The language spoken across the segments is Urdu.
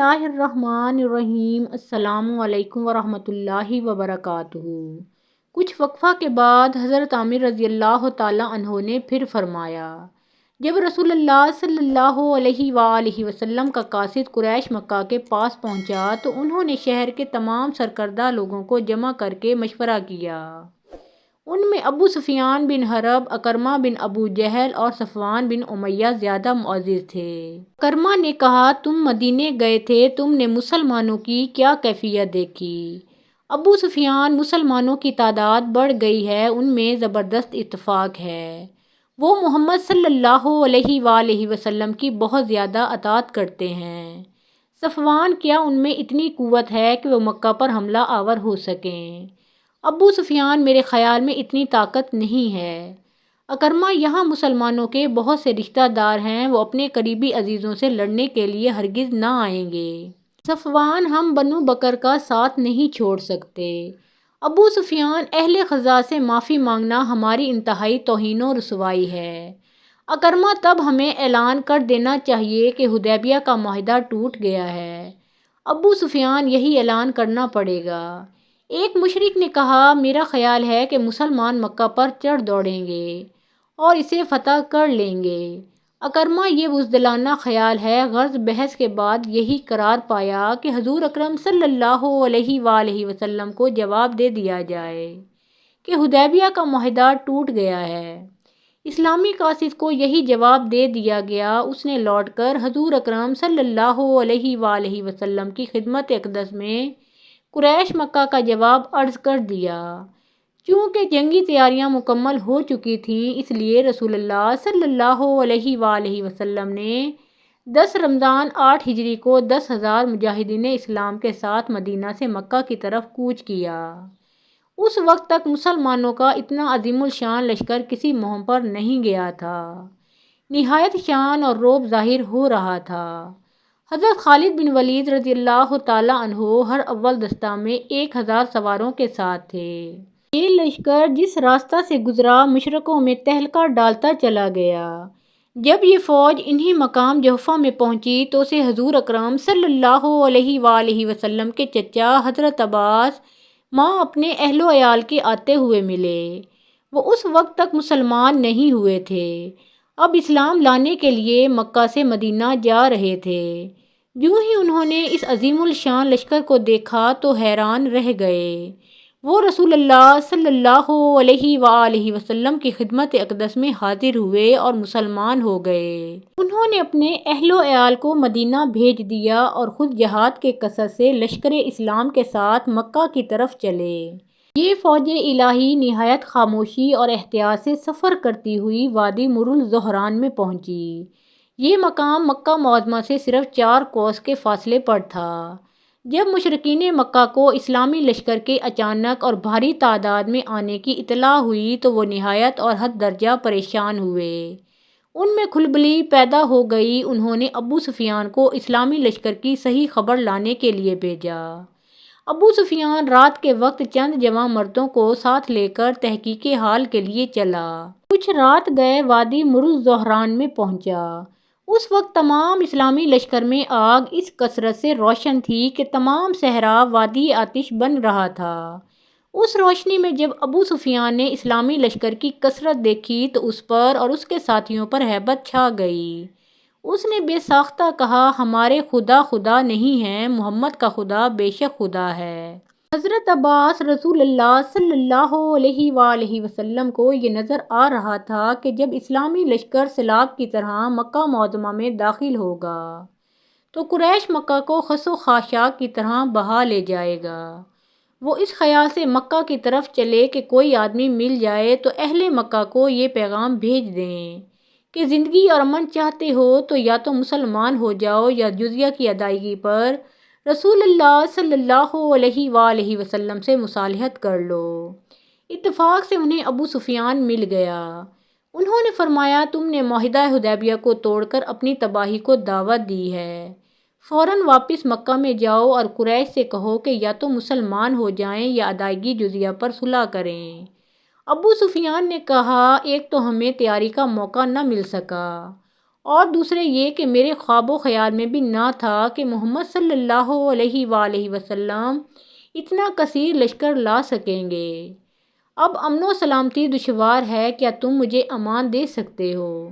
اللہ الرحمن الرحیم۔ السلام علیکم ورحمۃ اللہ وبرکاتہ۔ کچھ وقفہ کے بعد حضرت عامر رضی اللہ تعالیٰ عنہ نے پھر فرمایا، جب رسول اللہ صلی اللہ علیہ وآلہ وسلم کا قاصد قریش مکہ کے پاس پہنچا تو انہوں نے شہر کے تمام سرکردہ لوگوں کو جمع کر کے مشورہ کیا۔ ان میں ابو سفیان بن حرب، اکرمہ بن ابو جہل اور صفوان بن امیہ زیادہ معزز تھے۔ اکرمہ نے کہا، تم مدینے گئے تھے، تم نے مسلمانوں کی کیا کیفیت دیکھی؟ ابو سفیان، مسلمانوں کی تعداد بڑھ گئی ہے، ان میں زبردست اتفاق ہے۔ وہ محمد صلی اللہ علیہ وآلہ وسلم کی بہت زیادہ اطاعت کرتے ہیں۔ صفوان، کیا ان میں اتنی قوت ہے کہ وہ مکہ پر حملہ آور ہو سکیں؟ ابو سفیان، میرے خیال میں اتنی طاقت نہیں ہے۔ اکرمہ، یہاں مسلمانوں کے بہت سے رشتہ دار ہیں، وہ اپنے قریبی عزیزوں سے لڑنے کے لیے ہرگز نہ آئیں گے۔ صفوان، ہم بنو بکر کا ساتھ نہیں چھوڑ سکتے۔ ابو سفیان، اہل خزاع سے معافی مانگنا ہماری انتہائی توہین و رسوائی ہے۔ اکرمہ، تب ہمیں اعلان کر دینا چاہیے کہ حدیبیہ کا معاہدہ ٹوٹ گیا ہے۔ ابو سفیان، یہی اعلان کرنا پڑے گا۔ ایک مشرک نے کہا، میرا خیال ہے کہ مسلمان مکہ پر چڑھ دوڑیں گے اور اسے فتح کر لیں گے۔ اکرمہ، یہ بزدلانہ خیال ہے۔ غرض بحث کے بعد یہی قرار پایا کہ حضور اکرم صلی اللہ علیہ وآلہ وسلم کو جواب دے دیا جائے کہ حدیبیہ کا معاہدہ ٹوٹ گیا ہے۔ اسلامی قاصد کو یہی جواب دے دیا گیا۔ اس نے لوٹ کر حضور اکرم صلی اللہ علیہ وآلہ وسلم کی خدمت اقدس میں قریش مکہ کا جواب عرض کر دیا۔ چونکہ جنگی تیاریاں مکمل ہو چکی تھیں، اس لیے رسول اللہ صلی اللہ علیہ وآلہ وسلم نے 10 رمضان 8 ہجری کو 10,000 مجاہدین اسلام کے ساتھ مدینہ سے مکہ کی طرف کوچ کیا۔ اس وقت تک مسلمانوں کا اتنا عظیم الشان لشکر کسی مہم پر نہیں گیا تھا۔ نہایت شان اور رعب ظاہر ہو رہا تھا۔ حضرت خالد بن ولید رضی اللہ تعالیٰ عنہ ہر اول دستہ میں 1000 سواروں کے ساتھ تھے۔ یہ لشکر جس راستہ سے گزرا، مشرکوں میں تہلکہ ڈالتا چلا گیا۔ جب یہ فوج انہی مقام جحفہ میں پہنچی تو اسے حضور اکرم صلی اللہ علیہ وآلہ وسلم کے چچا حضرت عباس ماں اپنے اہل و عیال کے آتے ہوئے ملے۔ وہ اس وقت تک مسلمان نہیں ہوئے تھے، اب اسلام لانے کے لیے مکہ سے مدینہ جا رہے تھے۔ یوں ہی انہوں نے اس عظیم الشان لشکر کو دیکھا تو حیران رہ گئے۔ وہ رسول اللہ صلی اللہ علیہ وآلہ وسلم کی خدمت اقدس میں حاضر ہوئے اور مسلمان ہو گئے۔ انہوں نے اپنے اہل و عیال کو مدینہ بھیج دیا اور خود جہاد کے قصد سے لشکر اسلام کے ساتھ مکہ کی طرف چلے۔ یہ فوج الہی نہایت خاموشی اور احتیاط سے سفر کرتی ہوئی وادی مر الزہران میں پہنچی۔ یہ مقام مکہ معظمہ سے صرف 4 کوس کے فاصلے پر تھا۔ جب مشرکین مکہ کو اسلامی لشکر کے اچانک اور بھاری تعداد میں آنے کی اطلاع ہوئی تو وہ نہایت اور حد درجہ پریشان ہوئے۔ ان میں کھلبلی پیدا ہو گئی۔ انہوں نے ابو سفیان کو اسلامی لشکر کی صحیح خبر لانے کے لیے بھیجا۔ ابو سفیان رات کے وقت چند جوان مردوں کو ساتھ لے کر تحقیق حال کے لیے چلا۔ کچھ رات گئے وادی مر الزہران میں پہنچا۔ اس وقت تمام اسلامی لشکر میں آگ اس کثرت سے روشن تھی کہ تمام صحرا وادی آتش بن رہا تھا۔ اس روشنی میں جب ابو سفیان نے اسلامی لشکر کی کثرت دیکھی تو اس پر اور اس کے ساتھیوں پر ہیبت چھا گئی۔ اس نے بے ساختہ کہا، ہمارے خدا خدا نہیں ہیں، محمد کا خدا بے شک خدا ہے۔ حضرت عباس، رسول اللہ صلی اللہ علیہ وآلہ وسلم کو یہ نظر آ رہا تھا کہ جب اسلامی لشکر سیلاب کی طرح مکہ معظمہ میں داخل ہوگا تو قریش مکہ کو خس و خاشاک کی طرح بہا لے جائے گا۔ وہ اس خیال سے مکہ کی طرف چلے کہ کوئی آدمی مل جائے تو اہل مکہ کو یہ پیغام بھیج دیں کہ زندگی اور امن چاہتے ہو تو یا تو مسلمان ہو جاؤ یا جزیہ کی ادائیگی پر رسول اللہ صلی اللہ علیہ وآلہ وسلم سے مصالحت کر لو۔ اتفاق سے انہیں ابو سفیان مل گیا۔ انہوں نے فرمایا، تم نے معاہدہ حدیبیہ کو توڑ کر اپنی تباہی کو دعوت دی ہے۔ فوراً واپس مکہ میں جاؤ اور قریش سے کہو کہ یا تو مسلمان ہو جائیں یا ادائیگی جزیہ پر صلح کریں۔ ابو سفیان نے کہا، ایک تو ہمیں تیاری کا موقع نہ مل سکا اور دوسرے یہ کہ میرے خواب و خیال میں بھی نہ تھا کہ محمد صلی اللہ علیہ وآلہ وسلم اتنا کثیر لشکر لا سکیں گے۔ اب امن و سلامتی دشوار ہے، کیا تم مجھے امان دے سکتے ہو؟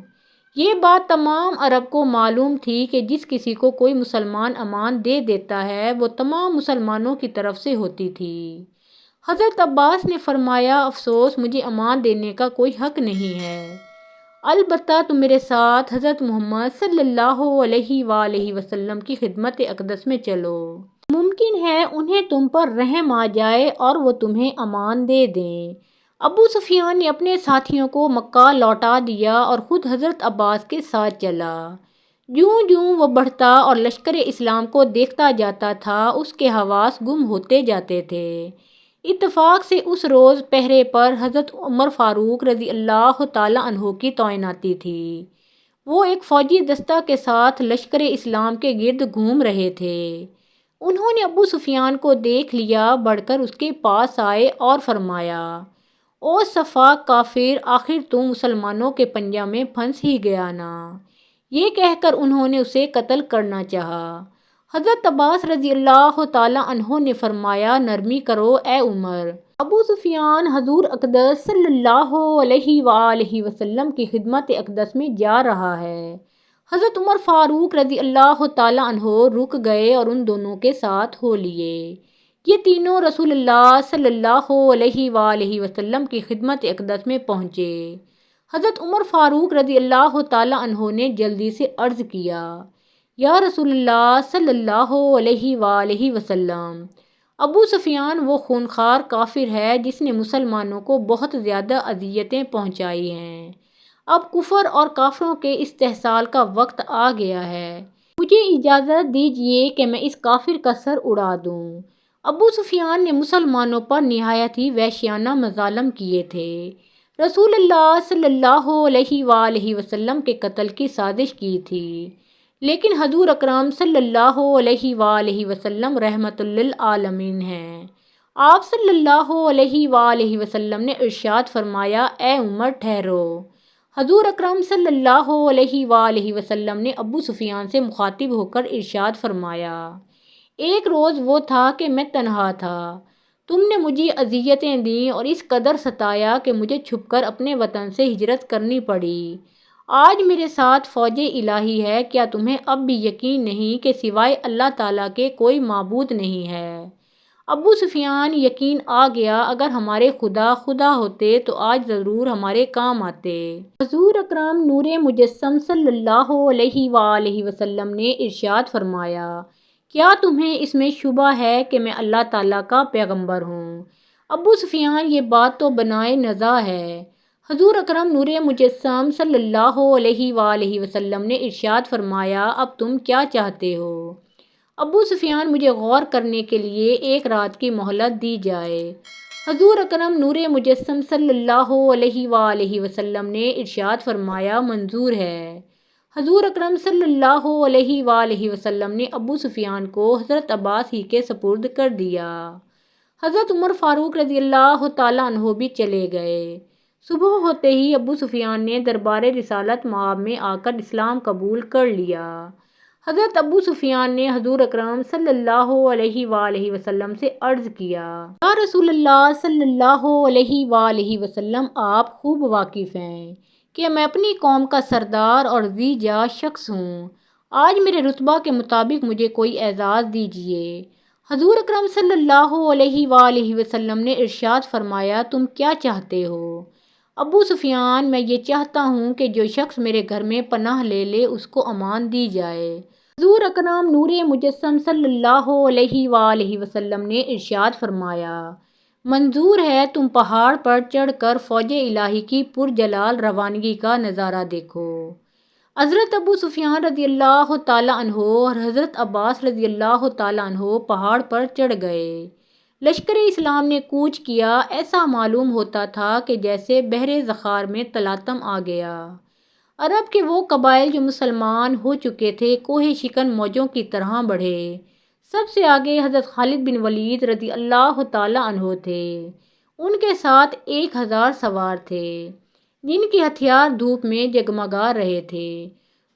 یہ بات تمام عرب کو معلوم تھی کہ جس کسی کو کوئی مسلمان امان دے دیتا ہے وہ تمام مسلمانوں کی طرف سے ہوتی تھی۔ حضرت عباس نے فرمایا، افسوس، مجھے امان دینے کا کوئی حق نہیں ہے، البتہ تم میرے ساتھ حضرت محمد صلی اللہ علیہ وآلہ وسلم کی خدمت اقدس میں چلو۔ ممکن ہے انہیں تم پر رحم آ جائے اور وہ تمہیں امان دے دیں۔ ابو سفیان نے اپنے ساتھیوں کو مکہ لوٹا دیا اور خود حضرت عباس کے ساتھ چلا۔ جوں جوں وہ بڑھتا اور لشکر اسلام کو دیکھتا جاتا تھا، اس کے حواس گم ہوتے جاتے تھے۔ اتفاق سے اس روز پہرے پر حضرت عمر فاروق رضی اللہ تعالیٰ عنہ کی تعیناتی تھی۔ وہ ایک فوجی دستہ کے ساتھ لشکر اسلام کے گرد گھوم رہے تھے۔ انہوں نے ابو سفیان کو دیکھ لیا، بڑھ کر اس کے پاس آئے اور فرمایا، او سفاک کافر، آخر تم مسلمانوں کے پنجہ میں پھنس ہی گیا نا۔ یہ کہہ کر انہوں نے اسے قتل کرنا چاہا۔ حضرت عباس رضی اللہ تعالیٰ عنہ نے فرمایا، نرمی کرو اے عمر۔ ابو سفیان حضور اقدس صلی اللہ علیہ وآلہ وسلم کی خدمت اقدس میں جا رہا ہے۔ حضرت عمر فاروق رضی اللہ تعالیٰ عنہ رک گئے اور ان دونوں کے ساتھ ہو لیے۔ یہ تینوں رسول اللہ صلی اللہ علیہ وآلہ وسلم کی خدمت اقدس میں پہنچے۔ حضرت عمر فاروق رضی اللہ تعالیٰ عنہ نے جلدی سے عرض کیا، یا رسول اللہ صلی اللہ علیہ وآلہ وسلم، ابو سفیان وہ خونخوار کافر ہے جس نے مسلمانوں کو بہت زیادہ اذیتیں پہنچائی ہیں۔ اب کفر اور کافروں کے استحصال کا وقت آ گیا ہے، مجھے اجازت دیجیے کہ میں اس کافر کا سر اڑا دوں۔ ابو سفیان نے مسلمانوں پر نہایت ہی وحشیانہ مظالم کیے تھے۔ رسول اللہ صلی اللہ علیہ وآلہ وسلم کے قتل کی سازش کی تھی، لیکن حضور اکرم صلی اللہ علیہ وآلہ وسلم رحمت للعالمین ہیں۔ آپ صلی اللہ علیہ وآلہ وسلم نے ارشاد فرمایا، اے عمر ٹھہرو۔ حضور اکرم صلی اللہ علیہ وآلہ وسلم نے ابو سفیان سے مخاطب ہو کر ارشاد فرمایا، ایک روز وہ تھا کہ میں تنہا تھا، تم نے مجھے اذیتیں دیں اور اس قدر ستایا کہ مجھے چھپ کر اپنے وطن سے ہجرت کرنی پڑی۔ آج میرے ساتھ فوج الہی ہے، کیا تمہیں اب بھی یقین نہیں کہ سوائے اللہ تعالیٰ کے کوئی معبود نہیں ہے؟ ابو سفیان، یقین آ گیا، اگر ہمارے خدا خدا ہوتے تو آج ضرور ہمارے کام آتے۔ حضور اکرم نور مجسم صلی اللہ علیہ وآلہ وسلم نے ارشاد فرمایا، کیا تمہیں اس میں شبہ ہے کہ میں اللہ تعالیٰ کا پیغمبر ہوں؟ ابو سفیان، یہ بات تو بنائے نزاع ہے۔ حضور اکرم نور مجسم صلی اللہ علیہ وآلہ وسلم نے ارشاد فرمایا، اب تم کیا چاہتے ہو؟ ابو سفیان، مجھے غور کرنے کے لیے ایک رات کی مہلت دی جائے۔ حضور اکرم نور مجسم صلی اللہ علیہ وآلہ وسلم نے ارشاد فرمایا، منظور ہے۔ حضور اکرم صلی اللہ علیہ وآلہ وسلم نے ابو سفیان کو حضرت عباس ہی کے سپرد کر دیا۔ حضرت عمر فاروق رضی اللہ تعالیٰ عنہ بھی چلے گئے۔ صبح ہوتے ہی ابو سفیان نے دربار رسالت مآب میں آ کر اسلام قبول کر لیا۔ حضرت ابو سفیان نے حضور اکرم صلی اللہ علیہ وآلہ وسلم سے عرض کیا، یا رسول اللہ صلی اللہ علیہ وآلہ وسلم، آپ خوب واقف ہیں کہ میں اپنی قوم کا سردار اور ذی جاہ شخص ہوں، آج میرے رتبہ کے مطابق مجھے کوئی اعزاز دیجیے۔ حضور اکرم صلی اللہ علیہ وآلہ وسلم نے ارشاد فرمایا، تم کیا چاہتے ہو؟ ابو سفیان، میں یہ چاہتا ہوں کہ جو شخص میرے گھر میں پناہ لے لے اس کو امان دی جائے۔ حضور اکرم نور مجسم صلی اللہ علیہ وآلہ وسلم نے ارشاد فرمایا، منظور ہے، تم پہاڑ پر چڑھ کر فوج الہی کی پرجلال روانگی کا نظارہ دیکھو۔ حضرت ابو سفیان رضی اللہ تعالیٰ عنہ اور حضرت عباس رضی اللہ تعالیٰ عنہ پہاڑ پر چڑھ گئے۔ لشکر اسلام نے کوچ کیا، ایسا معلوم ہوتا تھا کہ جیسے بحر ذخار میں تلاطم آ گیا۔ عرب کے وہ قبائل جو مسلمان ہو چکے تھے کوہ شکن موجوں کی طرح بڑھے۔ سب سے آگے حضرت خالد بن ولید رضی اللہ تعالیٰ عنہ تھے، ان کے ساتھ 1000 سوار تھے جن کے ہتھیار دھوپ میں جگمگا رہے تھے۔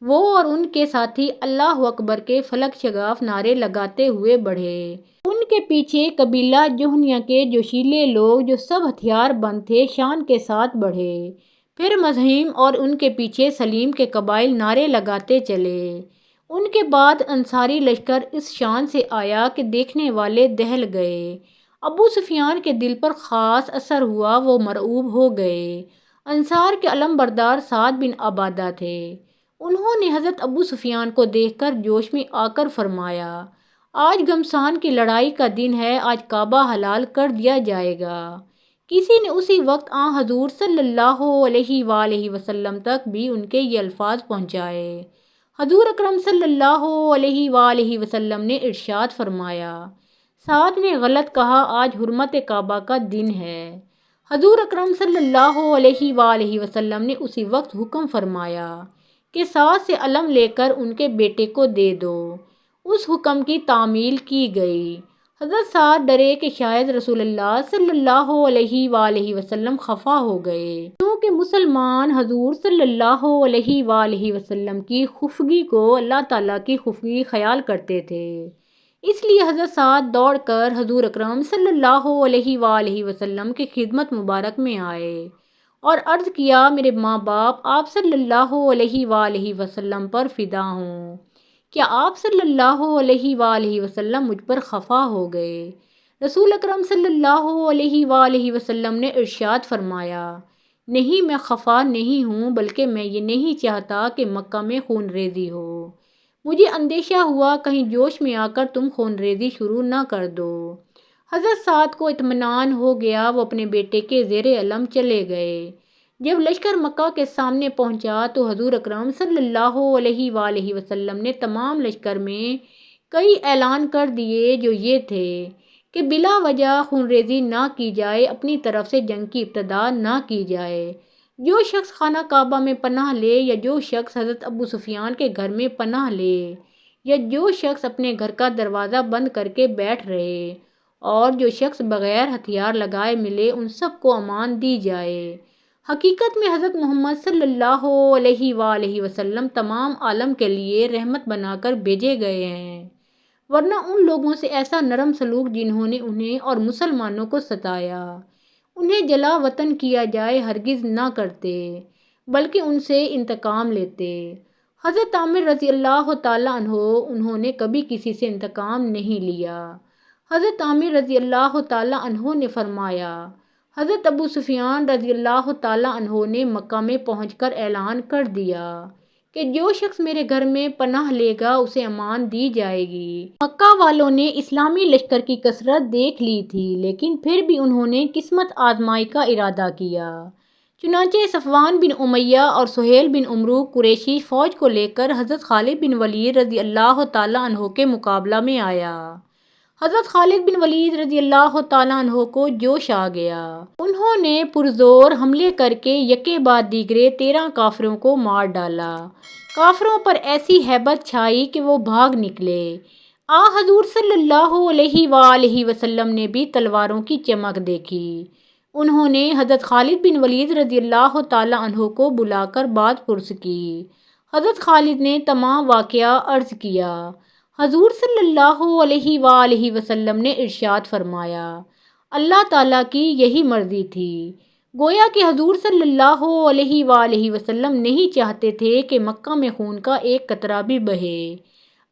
وہ اور ان کے ساتھی اللہ اکبر کے فلک شگاف نعرے لگاتے ہوئے بڑھے۔ ان کے پیچھے قبیلہ جوہنیہ کے جوشیلے لوگ جو سب ہتھیار بند تھے شان کے ساتھ بڑھے۔ پھر مزاحم اور ان کے پیچھے سلیم کے قبائل نعرے لگاتے چلے۔ ان کے بعد انصاری لشکر اس شان سے آیا کہ دیکھنے والے دہل گئے۔ ابو سفیان کے دل پر خاص اثر ہوا، وہ مرعوب ہو گئے۔ انصار کے علم بردار سعد بن عبادہ تھے۔ انہوں نے حضرت ابو سفیان کو دیکھ کر جوش میں آ کر فرمایا، آج گھمسان کی لڑائی کا دن ہے، آج کعبہ حلال کر دیا جائے گا۔ کسی نے اسی وقت حضور صلی اللہ علیہ وآلہ وسلم تک بھی ان کے یہ الفاظ پہنچائے۔ حضور اکرم صلی اللہ علیہ وآلہ وسلم نے ارشاد فرمایا، سعد نے غلط کہا، آج حرمت کعبہ کا دن ہے۔ حضور اکرم صلی اللہ علیہ وآلہ وسلم نے اسی وقت حکم فرمایا کہ سعد سے علم لے کر ان کے بیٹے کو دے دو۔ اس حکم کی تعمیل کی گئی۔ حضرت سعد ڈرے کہ شاید رسول اللہ صلی اللہ علیہ وآلہ وسلم خفا ہو گئے، کیونکہ مسلمان حضور صلی اللہ علیہ وآلہ وسلم کی خفگی کو اللہ تعالیٰ کی خفگی خیال کرتے تھے۔ اس لیے حضرت سعد دوڑ کر حضور اکرم صلی اللہ علیہ وآلہ وسلم کی خدمت مبارک میں آئے اور عرض کیا، میرے ماں باپ آپ صلی اللہ علیہ وآلہ وسلم پر فدا ہوں، کیا آپ صلی اللہ علیہ وآلہ وسلم مجھ پر خفا ہو گئے؟ رسول اکرم صلی اللہ علیہ وآلہ وسلم نے ارشاد فرمایا، نہیں، میں خفا نہیں ہوں، بلکہ میں یہ نہیں چاہتا کہ مکہ میں خون ریزی ہو۔ مجھے اندیشہ ہوا کہیں جوش میں آ کر تم خون ریزی شروع نہ کر دو۔ حضرت سعد کو اطمینان ہو گیا، وہ اپنے بیٹے کے زیر علم چلے گئے۔ جب لشکر مکہ کے سامنے پہنچا تو حضور اکرم صلی اللہ علیہ وآلہ وسلم نے تمام لشکر میں کئی اعلان کر دیے، جو یہ تھے کہ بلا وجہ خون ریزی نہ کی جائے، اپنی طرف سے جنگ کی ابتدا نہ کی جائے۔ جو شخص خانہ کعبہ میں پناہ لے، یا جو شخص حضرت ابو سفیان کے گھر میں پناہ لے، یا جو شخص اپنے گھر کا دروازہ بند کر کے بیٹھ رہے، اور جو شخص بغیر ہتھیار لگائے ملے، ان سب کو امان دی جائے۔ حقیقت میں حضرت محمد صلی اللہ علیہ وآلہ وسلم تمام عالم کے لیے رحمت بنا کر بھیجے گئے ہیں، ورنہ ان لوگوں سے ایسا نرم سلوک جنہوں نے انہیں اور مسلمانوں کو ستایا، انہیں جلا وطن کیا جائے، ہرگز نہ کرتے، بلکہ ان سے انتقام لیتے۔ حضرت عامر رضی اللہ تعالیٰ عنہ، انہوں نے کبھی کسی سے انتقام نہیں لیا۔ حضرت عامر رضی اللہ تعالیٰ عنہ نے فرمایا، حضرت ابو سفیان رضی اللہ تعالیٰ عنہ نے مکہ میں پہنچ کر اعلان کر دیا کہ جو شخص میرے گھر میں پناہ لے گا اسے امان دی جائے گی۔ مکہ والوں نے اسلامی لشکر کی کثرت دیکھ لی تھی، لیکن پھر بھی انہوں نے قسمت آزمائی کا ارادہ کیا۔ چنانچہ صفوان بن امیہ اور سہیل بن عمرو قریشی فوج کو لے کر حضرت خالد بن ولید رضی اللہ تعالیٰ عنہ کے مقابلہ میں آیا۔ حضرت خالد بن ولید رضی اللہ تعالیٰ عنہ کو جوش آ گیا۔ انہوں نے پرزور حملے کر کے یکے بعد دیگرے 13 کافروں کو مار ڈالا۔ کافروں پر ایسی ہیبت چھائی کہ وہ بھاگ نکلے۔ حضور صلی اللہ علیہ وآلہ وسلم نے بھی تلواروں کی چمک دیکھی۔ انہوں نے حضرت خالد بن ولید رضی اللہ تعالیٰ عنہ کو بلا کر بات پرس کی۔ حضرت خالد نے تمام واقعہ عرض کیا۔ حضور صلی اللہ علیہ وآلہ وسلم نے ارشاد فرمایا، اللہ تعالیٰ کی یہی مرضی تھی۔ گویا کہ حضور صلی اللہ علیہ وآلہ وسلم نہیں چاہتے تھے کہ مکہ میں خون کا ایک قطرہ بھی بہے۔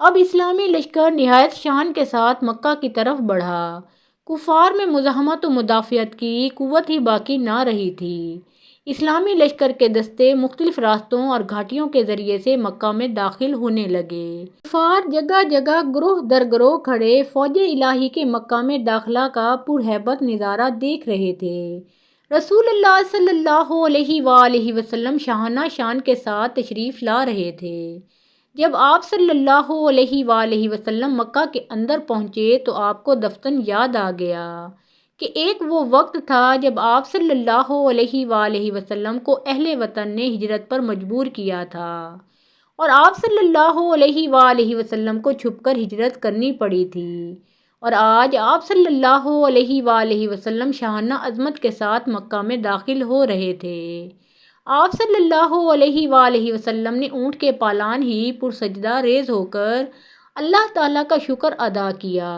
اب اسلامی لشکر نہایت شان کے ساتھ مکہ کی طرف بڑھا۔ کفار میں مزاحمت و مدافعت کی قوت ہی باقی نہ رہی تھی۔ اسلامی لشکر کے دستے مختلف راستوں اور گھاٹیوں کے ذریعے سے مکہ میں داخل ہونے لگے۔ کفار جگہ جگہ گروہ در گروہ کھڑے فوج الہی کے مکہ میں داخلہ کا پرہیبت نظارہ دیکھ رہے تھے۔ رسول اللہ صلی اللہ علیہ وآلہ وسلم شاہانہ شان کے ساتھ تشریف لا رہے تھے۔ جب آپ صلی اللہ علیہ وآلہ وسلم مکہ کے اندر پہنچے تو آپ کو دفن یاد آ گیا کہ ایک وہ وقت تھا جب آپ صلی اللہ علیہ وآلہ وسلم کو اہل وطن نے ہجرت پر مجبور کیا تھا، اور آپ صلی اللہ علیہ وآلہ وسلم کو چھپ کر ہجرت کرنی پڑی تھی، اور آج آپ صلی اللہ علیہ وآلہ وسلم شاہانہ عظمت کے ساتھ مکہ میں داخل ہو رہے تھے۔ آپ صلی اللہ علیہ وآلہ وسلم نے اونٹ کے پالان ہی پرسجدہ ریز ہو کر اللہ تعالیٰ کا شکر ادا کیا۔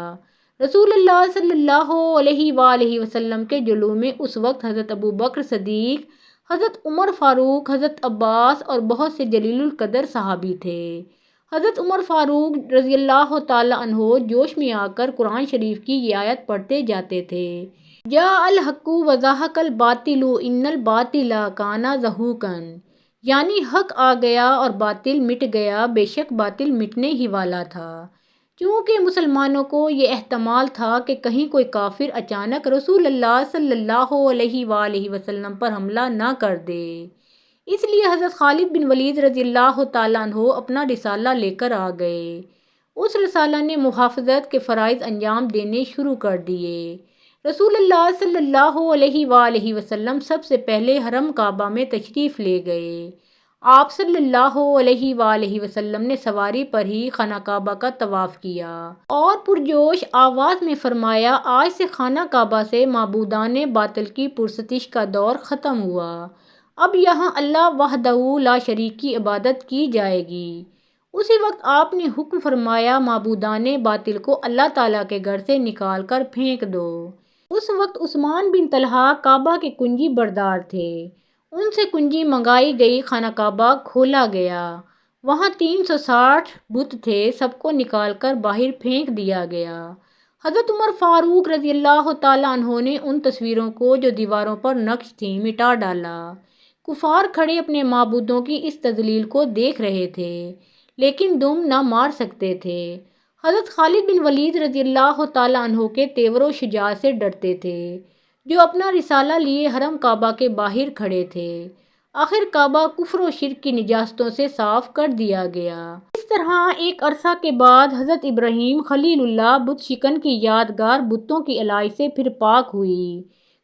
رسول اللہ صلی اللہ علیہ وآلہ وسلم کے جلوس میں اس وقت حضرت ابوبکر صدیق، حضرت عمر فاروق، حضرت عباس اور بہت سے جلیل القدر صحابی تھے۔ حضرت عمر فاروق رضی اللہ تعالیٰ عنہ جوش میں آ کر قرآن شریف کی یہ آیت پڑھتے جاتے تھے: جاء الحق وزہق الباطل ان الباطل کان زہوقا، یعنی حق آ گیا اور باطل مٹ گیا، بے شک باطل مٹنے ہی والا تھا۔ چونکہ مسلمانوں کو یہ احتمال تھا کہ کہیں کوئی کافر اچانک رسول اللہ صلی اللہ علیہ وآلہ وسلم پر حملہ نہ کر دے، اس لیے حضرت خالد بن ولید رضی اللہ تعالیٰ عنہ اپنا رسالہ لے کر آ گئے۔ اس رسالہ نے محافظت کے فرائض انجام دینے شروع کر دیے۔ رسول اللہ صلی اللہ علیہ وآلہ وسلم سب سے پہلے حرم کعبہ میں تشریف لے گئے۔ آپ صلی اللہ علیہ وآلہ وسلم نے سواری پر ہی خانہ کعبہ کا طواف کیا اور پرجوش آواز میں فرمایا: آج سے خانہ کعبہ سے معبودان باطل کی پرستش کا دور ختم ہوا، اب یہاں اللہ وحدہ لا شریک کی عبادت کی جائے گی۔ اسی وقت آپ نے حکم فرمایا: معبودان باطل کو اللہ تعالیٰ کے گھر سے نکال کر پھینک دو۔ اس وقت عثمان بن طلحہ کعبہ کے کنجی بردار تھے، ان سے کنجی منگائی گئی، خانہ کعبہ کھولا گیا، وہاں 360 بت تھے، سب کو نکال کر باہر پھینک دیا گیا۔ حضرت عمر فاروق رضی اللہ تعالیٰ عنہ نے ان تصویروں کو جو دیواروں پر نقش تھیں مٹا ڈالا۔ کفار کھڑے اپنے معبودوں کی اس تذلیل کو دیکھ رہے تھے، لیکن دم نہ مار سکتے تھے۔ حضرت خالد بن ولید رضی اللہ تعالیٰ عنہ کے تیور و شجاعت سے ڈرتے تھے، جو اپنا رسالہ لیے حرم کعبہ کے باہر کھڑے تھے۔ آخر کعبہ کفر و شرک کی نجاستوں سے صاف کر دیا گیا۔ اس طرح ایک عرصہ کے بعد حضرت ابراہیم خلیل اللہ بت شکن کی یادگار بتوں کی الائی سے پھر پاک ہوئی،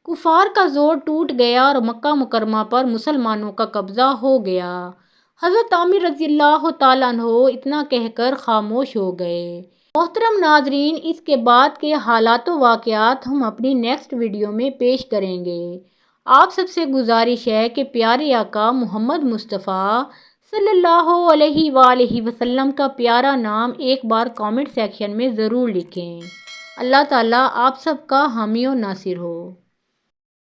کفار کا زور ٹوٹ گیا اور مکہ مکرمہ پر مسلمانوں کا قبضہ ہو گیا۔ حضرت عامر رضی اللہ تعالیٰ عنہ اتنا کہہ کر خاموش ہو گئے۔ محترم ناظرین، اس کے بعد کے حالات و واقعات ہم اپنی نیکسٹ ویڈیو میں پیش کریں گے۔ آپ سب سے گزارش ہے کہ پیارے آقا محمد مصطفیٰ صلی اللہ علیہ وآلہ وسلم کا پیارا نام ایک بار کامنٹ سیکشن میں ضرور لکھیں۔ اللہ تعالیٰ آپ سب کا حامی و ناصر ہو۔